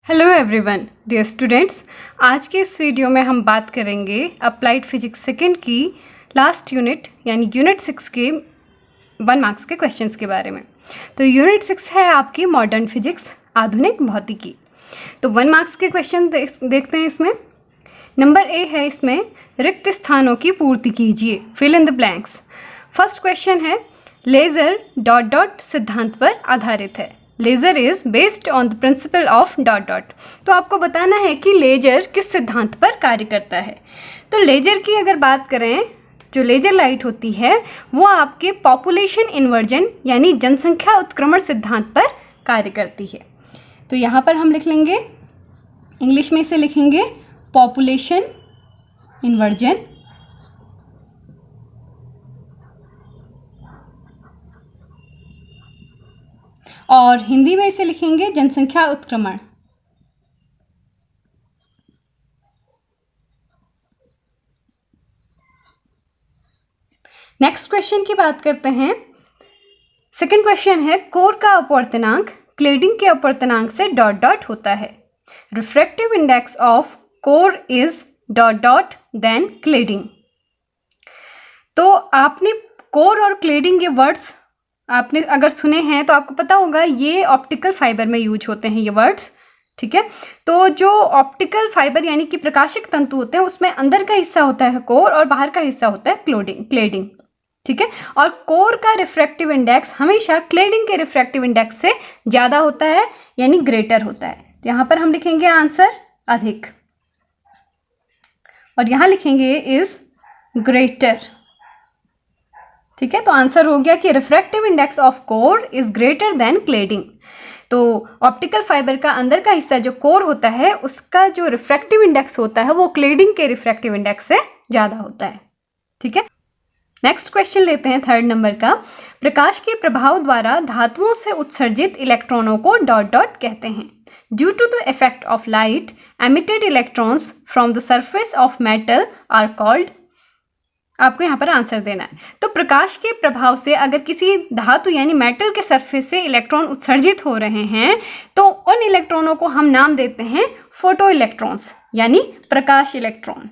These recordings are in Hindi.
Hello everyone, dear students. आज के इस वीडियो में हम बात करेंगे अप्लाइड फिजिक्स सेकेंड की लास्ट यूनिट यानी यूनिट 6 के 1 मार्क्स के क्वेश्चंस के बारे में। तो यूनिट 6 है आपकी मॉडर्न फिजिक्स, आधुनिक भौतिकी। तो 1 मार्क्स के क्वेश्चन देखते हैं। इसमें नंबर ए है, इसमें रिक्त स्थानों की पूर्ति कीजिए, fill in the blanks. First question है, लेज़र डॉट डॉट सिद्धांत पर आधारित है। Laser is based on the principle of dot dot. तो आपको बताना है कि लेजर किस सिद्धांत पर कार्य करता है। तो लेजर की अगर बात करें, जो लेजर लाइट होती है वो आपके पॉपुलेशन इन्वर्जन यानी जनसंख्या उत्क्रमण सिद्धांत पर कार्य करती है। तो यहाँ पर हम लिख लेंगे, इंग्लिश में इसे लिखेंगे पॉपुलेशन इन्वर्जन, और हिंदी में इसे लिखेंगे जनसंख्या उत्क्रमण। नेक्स्ट क्वेश्चन की बात करते हैं। सेकंड क्वेश्चन है, कोर का अपवर्तनांक क्लेडिंग के अपवर्तनांक से डॉट डॉट होता है। Refractive index of core is dot dot then cladding. तो आपने कोर और क्लेडिंग ये वर्ड्स आपने अगर सुने हैं तो आपको पता होगा, ये ऑप्टिकल फाइबर में यूज होते हैं ये वर्ड्स, ठीक है। तो जो ऑप्टिकल फाइबर यानी कि प्रकाशिक तंतु होते हैं उसमें अंदर का हिस्सा होता है कोर और बाहर का हिस्सा होता है क्लेडिंग, ठीक है। और कोर का रिफ्रैक्टिव इंडेक्स हमेशा क्लेडिंग के रिफ्रैक्टिव इंडेक्स से ज़्यादा होता है यानी ग्रेटर होता है। यहाँ पर हम लिखेंगे आंसर अधिक, और यहाँ लिखेंगे इज ग्रेटर, ठीक है। तो आंसर हो गया कि refractive index of core is greater than cladding. तो ऑप्टिकल फाइबर का अंदर का हिस्सा जो कोर होता है उसका जो रिफ्रैक्टिव इंडेक्स होता है वो क्लेडिंग के रिफ्रैक्टिव इंडेक्स से ज़्यादा होता है, ठीक है। नेक्स्ट क्वेश्चन लेते हैं, थर्ड नंबर का। प्रकाश के प्रभाव द्वारा धातुओं से उत्सर्जित इलेक्ट्रॉनों को डॉट डॉट कहते हैं। Due to the effect of light emitted electrons from the surface of metal are called. आपको यहाँ पर आंसर देना है। तो प्रकाश के प्रभाव से अगर किसी धातु यानी मेटल के सरफेस से इलेक्ट्रॉन उत्सर्जित हो रहे हैं तो उन इलेक्ट्रॉनों को हम नाम देते हैं फोटो इलेक्ट्रॉन्स यानी प्रकाश इलेक्ट्रॉन,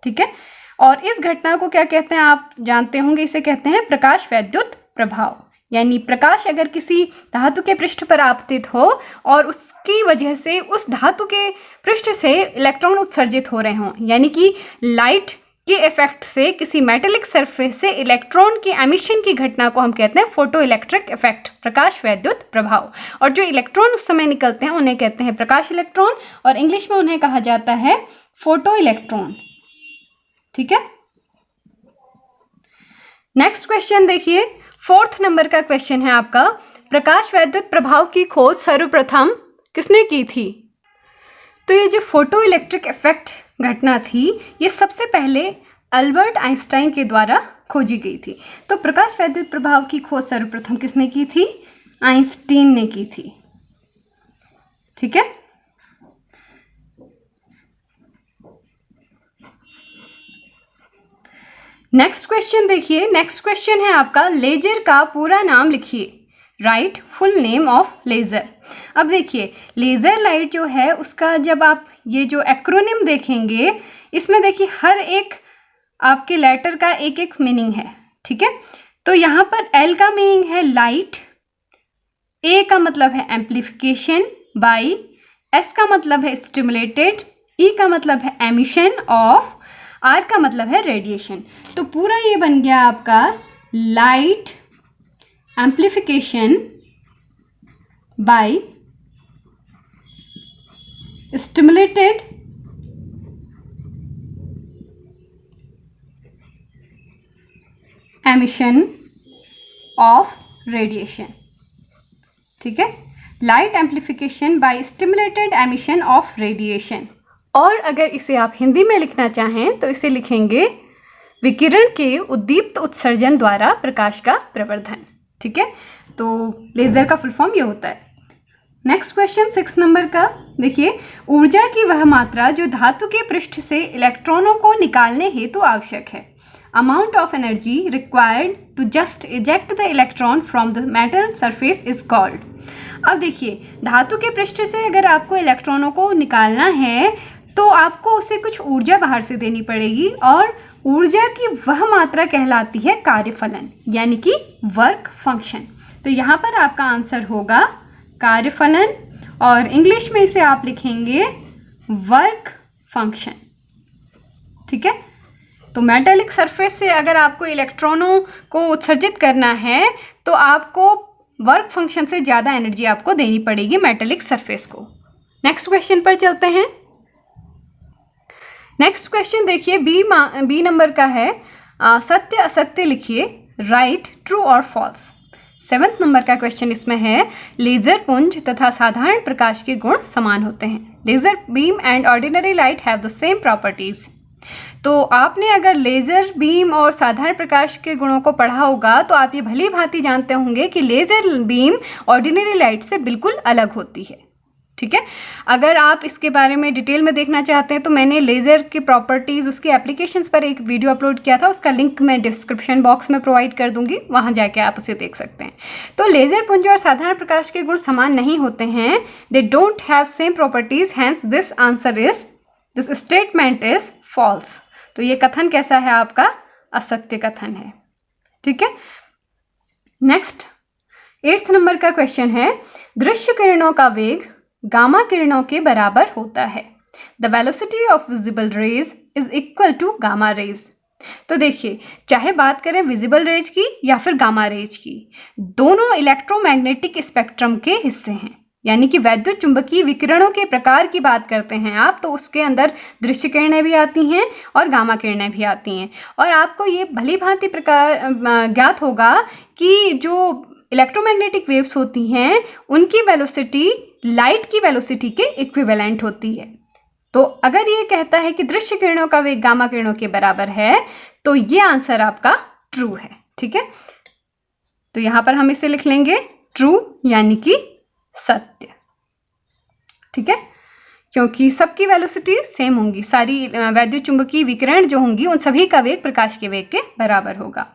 ठीक है। और इस घटना को क्या कहते हैं आप जानते होंगे, इसे कहते हैं प्रकाश वैद्युत प्रभाव। यानी प्रकाश अगर किसी धातु के पृष्ठ पर आपतित हो और उसकी वजह से उस धातु के पृष्ठ से इलेक्ट्रॉन उत्सर्जित हो रहे हों, यानी कि लाइट के इफेक्ट से किसी मेटेलिक सरफेस से इलेक्ट्रॉन की एमिशन की घटना को हम कहते हैं फोटो इलेक्ट्रिक इफेक्ट, प्रकाश वैद्युत प्रभाव। और जो इलेक्ट्रॉन उस समय निकलते हैं उन्हें कहते हैं प्रकाश इलेक्ट्रॉन, और इंग्लिश में उन्हें कहा जाता है फोटो इलेक्ट्रॉन, ठीक है। नेक्स्ट क्वेश्चन देखिए, फोर्थ नंबर का क्वेश्चन है आपका। प्रकाश वैद्युत प्रभाव की खोज सर्वप्रथम किसने की थी? तो ये जो फोटो इलेक्ट्रिक इफेक्ट घटना थी ये सबसे पहले अल्बर्ट आइंस्टाइन के द्वारा खोजी गई थी। तो प्रकाश वैद्युत प्रभाव की खोज सर्वप्रथम किसने की थी? आइंस्टीन ने की थी, ठीक है। नेक्स्ट क्वेश्चन देखिए, नेक्स्ट क्वेश्चन है आपका, लेजर का पूरा नाम लिखिए। Right full name of laser. अब देखिए लेज़र लाइट जो है उसका जब आप ये जो एक्रोनिम देखेंगे इसमें देखिए हर एक आपके लेटर का एक एक मीनिंग है, ठीक है। तो यहाँ पर एल का मीनिंग है लाइट, ए का मतलब है एम्प्लीफिकेशन बाई, एस का मतलब है स्टिमुलेटेड, ई का मतलब है एमिशन ऑफ, आर का मतलब है रेडिएशन। तो पूरा ये बन गया आपका light amplification by stimulated emission of radiation, ठीक है। Light amplification by stimulated emission of radiation. और अगर इसे आप हिंदी में लिखना चाहें तो इसे लिखेंगे विकिरण के उद्दीप्त उत्सर्जन द्वारा प्रकाश का प्रवर्धन, ठीक है। तो लेज़र का फुल फॉर्म ये होता है। नेक्स्ट क्वेश्चन 6 नंबर का देखिए, ऊर्जा की वह मात्रा जो धातु के पृष्ठ से इलेक्ट्रॉनों को निकालने हेतु आवश्यक है। amount of energy required to just eject the electron from the metal surface is called। अब देखिए, धातु के पृष्ठ से अगर आपको इलेक्ट्रॉनों को निकालना है तो आपको उसे कुछ ऊर्जा बाहर से देनी पड़ेगी, और ऊर्जा की वह मात्रा कहलाती है कार्यफलन, यानी कि वर्क फंक्शन। तो यहाँ पर आपका आंसर होगा कार्यफलन, और इंग्लिश में इसे आप लिखेंगे वर्क फंक्शन। ठीक है, तो मेटालिक सरफेस से अगर आपको इलेक्ट्रॉनों को उत्सर्जित करना है तो आपको वर्क फंक्शन से ज़्यादा एनर्जी आपको देनी पड़ेगी मेटालिक सरफेस को। नेक्स्ट क्वेश्चन पर चलते हैं। नेक्स्ट क्वेश्चन देखिए, बी नंबर का है, सत्य असत्य लिखिए, राइट, ट्रू और फॉल्स। 7th नंबर का क्वेश्चन इसमें है, लेजर पुंज तथा साधारण प्रकाश के गुण समान होते हैं। Laser beam and ordinary light have the same properties. तो आपने अगर लेजर बीम और साधारण प्रकाश के गुणों को पढ़ा होगा तो आप ये भली भांति जानते होंगे कि लेजर बीम ऑर्डिनरी लाइट से बिल्कुल अलग होती है। ठीक है, अगर आप इसके बारे में डिटेल में देखना चाहते हैं तो मैंने लेज़र की प्रॉपर्टीज़, उसके एप्लीकेशंस पर एक वीडियो अपलोड किया था, उसका लिंक मैं डिस्क्रिप्शन बॉक्स में प्रोवाइड कर दूंगी, वहां जाके आप उसे देख सकते हैं। तो लेज़र पुंज और साधारण प्रकाश के गुण समान नहीं होते हैं, they don't have same properties, hence this statement is false. तो ये कथन कैसा है आपका? असत्य कथन है। ठीक है, नेक्स्ट 8th नंबर का क्वेश्चन है, दृश्य किरणों का वेग गामा किरणों के बराबर होता है। The velocity of visible rays is equal to gamma rays. तो देखिए, चाहे बात करें विजिबल रेज की या फिर गामा रेज की, दोनों इलेक्ट्रोमैग्नेटिक स्पेक्ट्रम के हिस्से हैं, यानी कि वैद्युत चुंबकीय विकिरणों के प्रकार की बात करते हैं आप तो उसके अंदर दृश्य किरणें भी आती हैं और गामा किरणें भी आती हैं। और आपको ये भली भांति प्रकार ज्ञात होगा कि जो इलेक्ट्रोमैग्नेटिक वेव्स होती हैं उनकी वेलोसिटी लाइट की वेलोसिटी के इक्विवेलेंट होती है। तो अगर ये कहता है कि दृश्य किरणों का वेग गामा किरणों के बराबर है तो ये आंसर आपका ट्रू है। ठीक है, तो यहां पर हम इसे लिख लेंगे ट्रू, यानी कि सत्य। ठीक है, क्योंकि सबकी वेलोसिटी सेम होंगी, सारी वैद्युत चुंबकीय विकिरण जो होंगी उन सभी का वेग प्रकाश के वेग के बराबर होगा।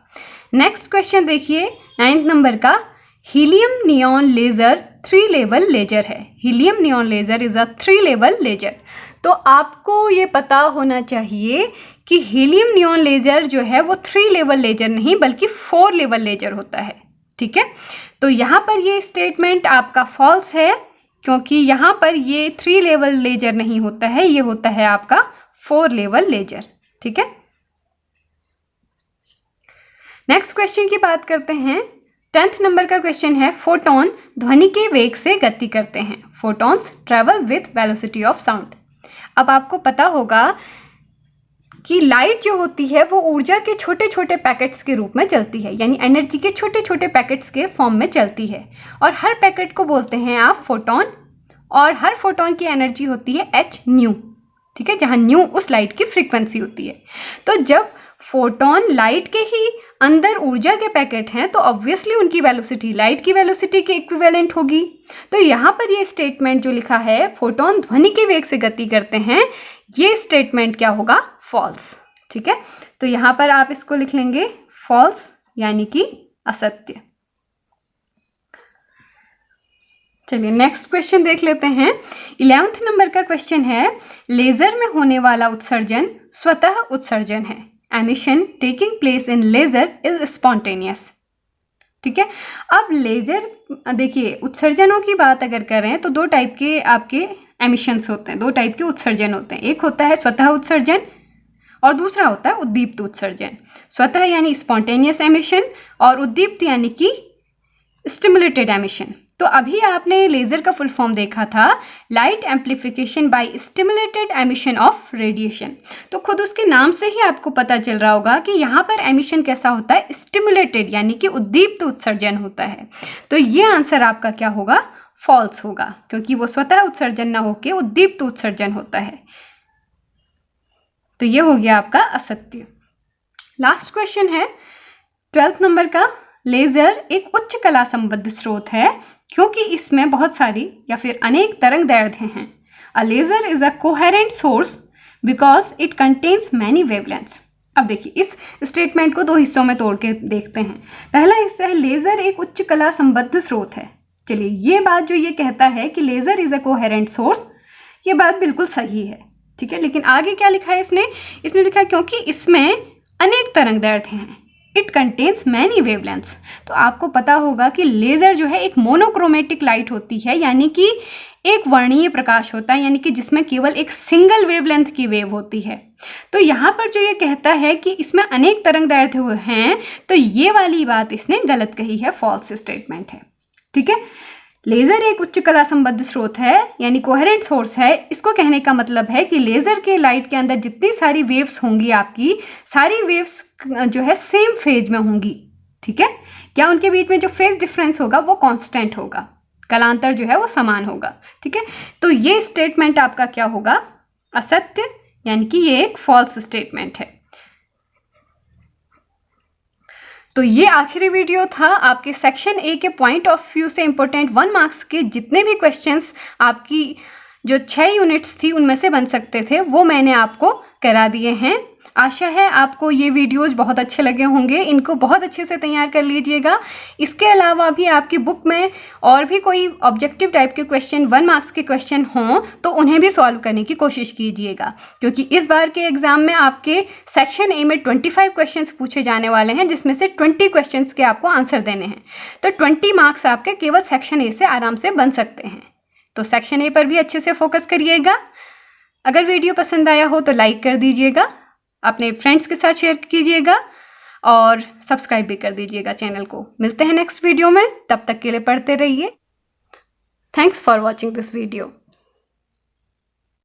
नेक्स्ट क्वेश्चन देखिए, 9th नंबर का, helium neon laser 3 level laser है। Helium neon laser is a 3 level laser. तो आपको ये पता होना चाहिए कि हीलियम नियॉन लेजर जो है वो 3 लेवल लेजर नहीं बल्कि 4 लेवल लेजर होता है। ठीक है, तो यहाँ पर ये स्टेटमेंट आपका फॉल्स है, क्योंकि यहाँ पर ये 3 लेवल लेजर नहीं होता है, ये होता है आपका 4 लेवल लेजर। ठीक है, नेक्स्ट क्वेश्चन की बात करते हैं। 10th नंबर का क्वेश्चन है, फोटोन ध्वनि के वेग से गति करते हैं। Photons travel with velocity of sound. अब आपको पता होगा कि लाइट जो होती है वो ऊर्जा के छोटे छोटे पैकेट्स के रूप में चलती है, यानी एनर्जी के छोटे छोटे पैकेट्स के फॉर्म में चलती है, और हर पैकेट को बोलते हैं आप फोटोन, और हर फोटोन की एनर्जी होती है h न्यू। ठीक है, जहां न्यू उस लाइट की फ्रीक्वेंसी होती है। तो जब फोटोन लाइट के ही अंदर ऊर्जा के पैकेट हैं तो ऑब्वियसली उनकी वेलोसिटी लाइट की वेलोसिटी के इक्विवेलेंट होगी। तो यहाँ पर ये स्टेटमेंट जो लिखा है, फोटोन ध्वनि के वेग से गति करते हैं, ये स्टेटमेंट क्या होगा? फॉल्स। ठीक है, तो यहाँ पर आप इसको लिख लेंगे फॉल्स, यानी कि असत्य। चलिए नेक्स्ट क्वेश्चन देख लेते हैं। 11th नंबर का क्वेश्चन है, लेजर में होने वाला उत्सर्जन स्वतः उत्सर्जन है। Emission taking place in laser is spontaneous. ठीक है, अब लेजर देखिए, उत्सर्जनों की बात अगर करें तो 2 टाइप के आपके एमिशंस होते हैं, 2 टाइप के उत्सर्जन होते हैं। एक होता है स्वतः उत्सर्जन और दूसरा होता है उद्दीप्त उत्सर्जन। स्वतः यानी स्पॉन्टेनियस एमिशन और उद्दीप्त यानी कि स्टिमुलेटेड एमिशन। तो अभी आपने लेजर का फुल फॉर्म देखा था, light amplification by stimulated emission of radiation. तो खुद उसके नाम से ही आपको पता चल रहा होगा कि यहाँ पर एमिशन कैसा होता है? स्टिमुलेटेड, यानी कि उद्दीप्त उत्सर्जन होता है। तो ये आंसर आपका क्या होगा? फॉल्स होगा, क्योंकि वो स्वतः उत्सर्जन ना होके उद्दीप्त उत्सर्जन होता है। तो ये हो गया आपका असत्य। लास्ट क्वेश्चन है 12th नंबर का, लेजर एक उच्च कला संबद्ध स्रोत है क्योंकि इसमें बहुत सारी या फिर अनेक तरंग दैर्ध्य हैं। A laser is a coherent source because it contains many wavelengths. अब देखिए, इस स्टेटमेंट को 2 हिस्सों में तोड़ के देखते हैं। पहला हिस्सा है, लेजर एक उच्च कला संबद्ध स्रोत है। चलिए, ये बात जो ये कहता है कि laser is a coherent source, ये बात बिल्कुल सही है, ठीक है। लेकिन आगे क्या लिखा है इसने लिखा क्योंकि इसमें अनेक तरंगदैर्ध्य हैं, इट कंटेन्स मैनी वेवलेंथ्स। तो आपको पता होगा कि लेजर जो है एक मोनोक्रोमेटिक लाइट होती है, यानी कि एक वर्णीय प्रकाश होता है, यानी कि जिसमें केवल एक सिंगल वेवलेंथ की वेव होती है। तो यहाँ पर जो ये कहता है कि इसमें अनेक तरंगदैर्ध्य हैं, तो ये वाली बात इसने गलत कही है, फॉल्स स्टेटमेंट है, ठीक है। लेजर एक उच्च कला संबद्ध स्रोत है, यानी कोहेरेंट सोर्स है। इसको कहने का मतलब है कि लेजर के लाइट के अंदर जितनी सारी वेव्स होंगी, आपकी सारी वेव्स जो है सेम फेज में होंगी, ठीक है। क्या उनके बीच में जो फेज डिफरेंस होगा वो कांस्टेंट होगा, कलांतर जो है वो समान होगा, ठीक है। तो ये स्टेटमेंट आपका क्या होगा, असत्य, यानी कि ये एक फॉल्स स्टेटमेंट है। तो ये आखिरी वीडियो था आपके सेक्शन ए के पॉइंट ऑफ व्यू से इंपॉर्टेंट 1 मार्क्स के जितने भी क्वेश्चंस आपकी जो 6 यूनिट्स थी उनमें से बन सकते थे, वो मैंने आपको करा दिए हैं। आशा है आपको ये वीडियोस बहुत अच्छे लगे होंगे, इनको बहुत अच्छे से तैयार कर लीजिएगा। इसके अलावा भी आपकी बुक में और भी कोई ऑब्जेक्टिव टाइप के क्वेश्चन 1 मार्क्स के क्वेश्चन हों तो उन्हें भी सॉल्व करने की कोशिश कीजिएगा, क्योंकि इस बार के एग्जाम में आपके सेक्शन ए में 25 क्वेश्चंस पूछे जाने वाले हैं, जिसमें से 20 क्वेश्चंस के आपको आंसर देने हैं। तो 20 मार्क्स आपके केवल सेक्शन ए से आराम से बन सकते हैं। तो सेक्शन ए पर भी अच्छे से फोकस करिएगा। अगर वीडियो पसंद आया हो तो लाइक कर दीजिएगा, अपने फ्रेंड्स के साथ शेयर कीजिएगा और सब्सक्राइब भी कर दीजिएगा चैनल को। मिलते हैं नेक्स्ट वीडियो में, तब तक के लिए पढ़ते रहिए। Thanks for watching this video.